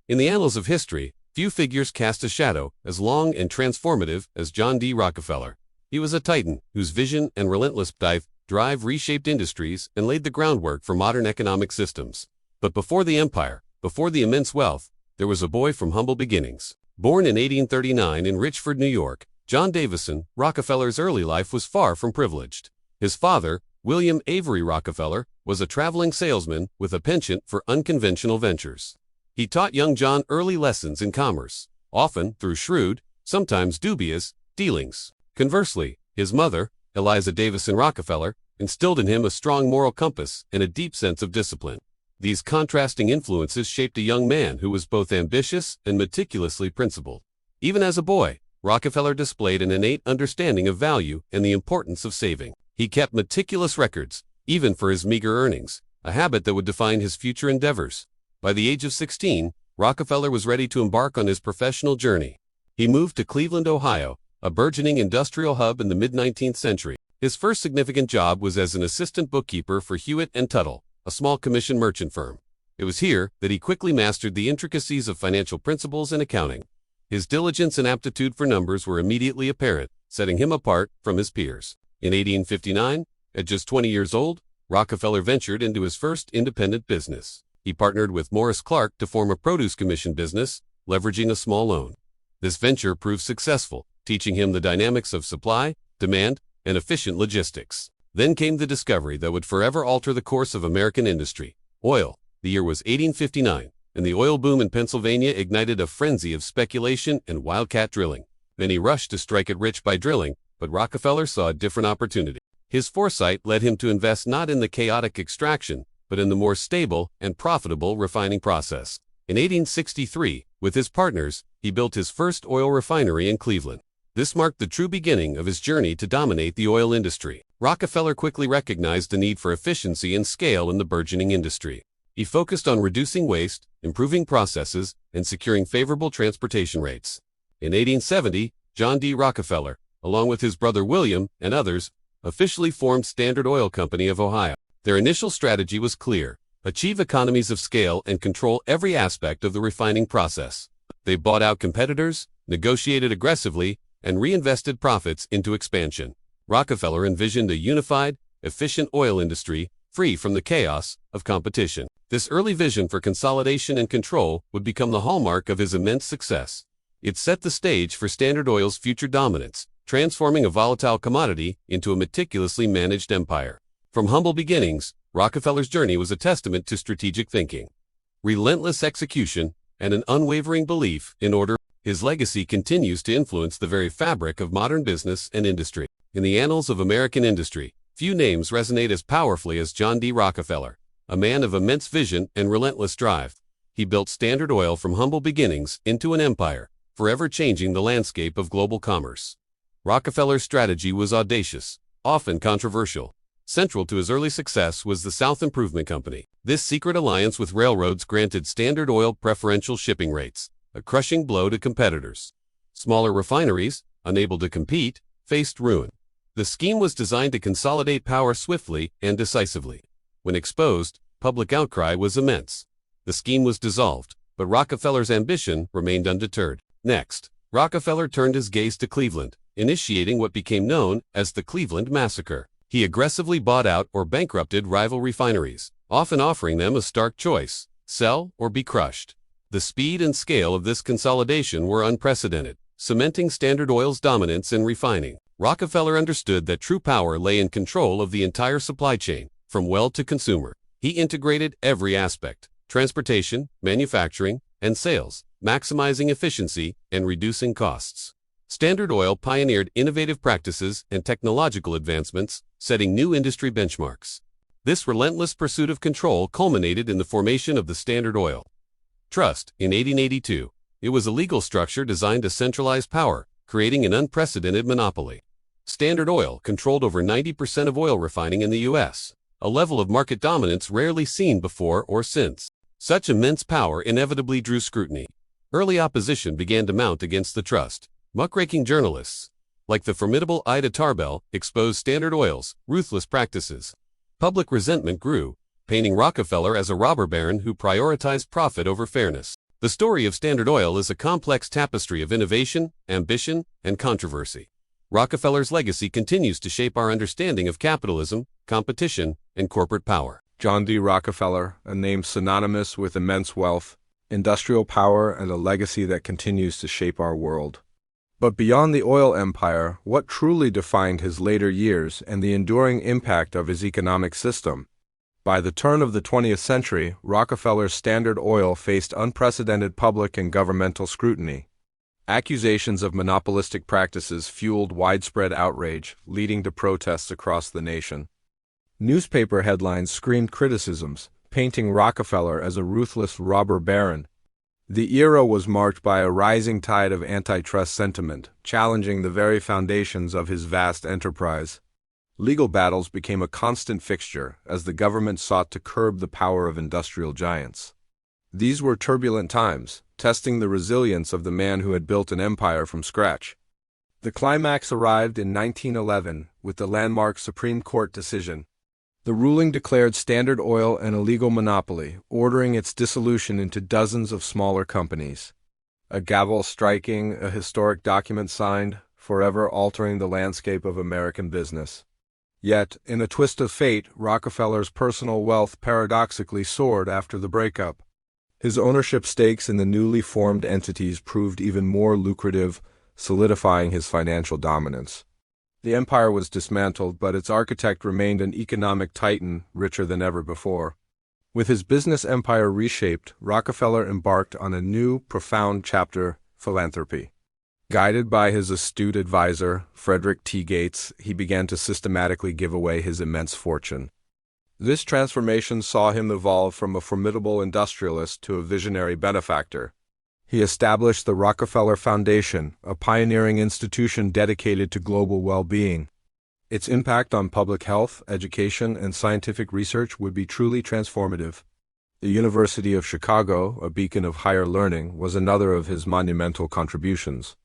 In the annals of history, few figures cast a shadow as long and transformative as John D. Rockefeller. He was a titan whose vision and relentless drive reshaped industries and laid the groundwork for modern economic systems. But before the empire, before the immense wealth, there was a boy from humble beginnings. Born in 1839 in Richford, New York, John Davison, Rockefeller's early life was far from privileged. His father, William Avery Rockefeller, was a traveling salesman with a penchant for unconventional ventures. He taught young John early lessons in commerce, often through shrewd, sometimes dubious, dealings. Conversely, his mother, Eliza Davison Rockefeller, instilled in him a strong moral compass and a deep sense of discipline. These contrasting influences shaped a young man who was both ambitious and meticulously principled. Even as a boy, Rockefeller displayed an innate understanding of value and the importance of saving. He kept meticulous records, even for his meager earnings, a habit that would define his future endeavors. By the age of 16, Rockefeller was ready to embark on his professional journey. He moved to Cleveland, Ohio, a burgeoning industrial hub in the mid-19th century. His first significant job was as an assistant bookkeeper for Hewitt & Tuttle, a small commission merchant firm. It was here that he quickly mastered the intricacies of financial principles and accounting. His diligence and aptitude for numbers were immediately apparent, setting him apart from his peers. In 1859, at just 20 years old, Rockefeller ventured into his first independent business. He partnered with Morris Clark to form a produce commission business, leveraging a small loan. This venture proved successful, teaching him the dynamics of supply, demand, and efficient logistics. Then came the discovery that would forever alter the course of American industry: oil. The year was 1859, and the oil boom in Pennsylvania ignited a frenzy of speculation and wildcat drilling. Many rushed to strike it rich by drilling, but Rockefeller saw a different opportunity. His foresight led him to invest not in the chaotic extraction, but in the more stable and profitable refining process. In 1863, with his partners, he built his first oil refinery in Cleveland. This marked the true beginning of his journey to dominate the oil industry. Rockefeller quickly recognized the need for efficiency and scale in the burgeoning industry. He focused on reducing waste, improving processes, and securing favorable transportation rates. In 1870, John D. Rockefeller, along with his brother William and others, officially formed Standard Oil Company of Ohio. Their initial strategy was clear: achieve economies of scale and control every aspect of the refining process. They bought out competitors, negotiated aggressively, and reinvested profits into expansion. Rockefeller envisioned a unified, efficient oil industry, free from the chaos of competition. This early vision for consolidation and control would become the hallmark of his immense success. It set the stage for Standard Oil's future dominance, transforming a volatile commodity into a meticulously managed empire. From humble beginnings, Rockefeller's journey was a testament to strategic thinking, relentless execution, and an unwavering belief in order. His legacy continues to influence the very fabric of modern business and industry. In the annals of American industry, few names resonate as powerfully as John D. Rockefeller, a man of immense vision and relentless drive. He built Standard Oil from humble beginnings into an empire, forever changing the landscape of global commerce. Rockefeller's strategy was audacious, often controversial. Central to his early success was the South Improvement Company. This secret alliance with railroads granted Standard Oil preferential shipping rates, a crushing blow to competitors. Smaller refineries, unable to compete, faced ruin. The scheme was designed to consolidate power swiftly and decisively. When exposed, public outcry was immense. The scheme was dissolved, but Rockefeller's ambition remained undeterred. Next, Rockefeller turned his gaze to Cleveland, initiating what became known as the Cleveland Massacre. He aggressively bought out or bankrupted rival refineries, often offering them a stark choice: sell or be crushed. The speed and scale of this consolidation were unprecedented, cementing Standard Oil's dominance in refining. Rockefeller understood that true power lay in control of the entire supply chain, from well to consumer. He integrated every aspect: transportation, manufacturing, and sales, maximizing efficiency and reducing costs. Standard Oil pioneered innovative practices and technological advancements, setting new industry benchmarks. This relentless pursuit of control culminated in the formation of the Standard Oil Trust in 1882. It was a legal structure designed to centralize power, creating an unprecedented monopoly. Standard Oil controlled over 90% of oil refining in the U.S., a level of market dominance rarely seen before or since. Such immense power inevitably drew scrutiny. Early opposition began to mount against the trust. Muckraking journalists, like the formidable Ida Tarbell, exposed Standard Oil's ruthless practices. Public resentment grew, painting Rockefeller as a robber baron who prioritized profit over fairness. The story of Standard Oil is a complex tapestry of innovation, ambition, and controversy. Rockefeller's legacy continues to shape our understanding of capitalism, competition, and corporate power. John D. Rockefeller, a name synonymous with immense wealth, industrial power, and a legacy that continues to shape our world. But beyond the oil empire, what truly defined his later years and the enduring impact of his economic system? By the turn of the 20th century, Rockefeller's Standard Oil faced unprecedented public and governmental scrutiny. Accusations of monopolistic practices fueled widespread outrage, leading to protests across the nation. Newspaper headlines screamed criticisms, painting Rockefeller as a ruthless robber baron. The era was marked by a rising tide of antitrust sentiment, challenging the very foundations of his vast enterprise. Legal battles became a constant fixture as the government sought to curb the power of industrial giants. These were turbulent times, testing the resilience of the man who had built an empire from scratch. The climax arrived in 1911 with the landmark Supreme Court decision. The ruling declared Standard Oil an illegal monopoly, ordering its dissolution into dozens of smaller companies. A gavel striking, a historic document signed, forever altering the landscape of American business. Yet, in a twist of fate, Rockefeller's personal wealth paradoxically soared after the breakup. His ownership stakes in the newly formed entities proved even more lucrative, solidifying his financial dominance. The empire was dismantled, but its architect remained an economic titan, richer than ever before. With his business empire reshaped, Rockefeller embarked on a new, profound chapter: philanthropy. Guided by his astute advisor, Frederick T. Gates, he began to systematically give away his immense fortune. This transformation saw him evolve from a formidable industrialist to a visionary benefactor. He established the Rockefeller Foundation, a pioneering institution dedicated to global well-being. Its impact on public health, education, and scientific research would be truly transformative. The University of Chicago, a beacon of higher learning, was another of his monumental contributions.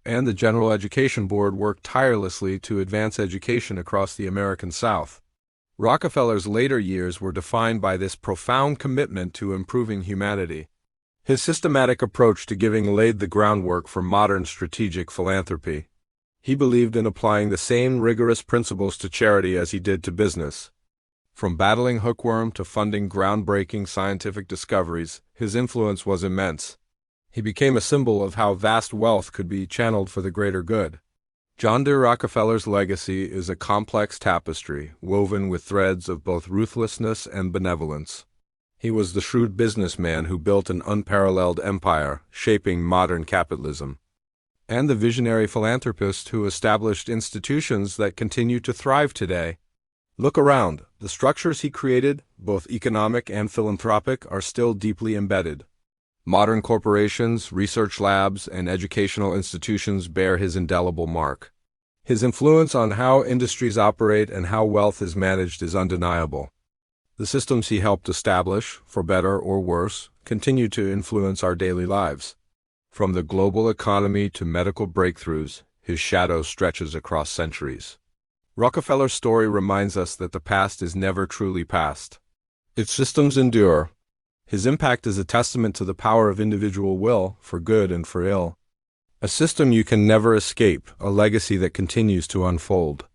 And the General Education Board worked tirelessly to advance education across the American South. Rockefeller's later years were defined by this profound commitment to improving humanity. His systematic approach to giving laid the groundwork for modern strategic philanthropy. He believed in applying the same rigorous principles to charity as he did to business. From battling hookworm to funding groundbreaking scientific discoveries, his influence was immense. He became a symbol of how vast wealth could be channeled for the greater good. John D. Rockefeller's legacy is a complex tapestry woven with threads of both ruthlessness and benevolence. He was the shrewd businessman who built an unparalleled empire, shaping modern capitalism, and the visionary philanthropist who established institutions that continue to thrive today. Look around. The structures he created, both economic and philanthropic, are still deeply embedded. Modern corporations, research labs, and educational institutions bear his indelible mark. His influence on how industries operate and how wealth is managed is undeniable. The systems he helped establish, for better or worse, continue to influence our daily lives. From the global economy to medical breakthroughs, his shadow stretches across centuries. Rockefeller's story reminds us that the past is never truly past. Its systems endure. His impact is a testament to the power of individual will, for good and for ill. A system you can never escape, a legacy that continues to unfold.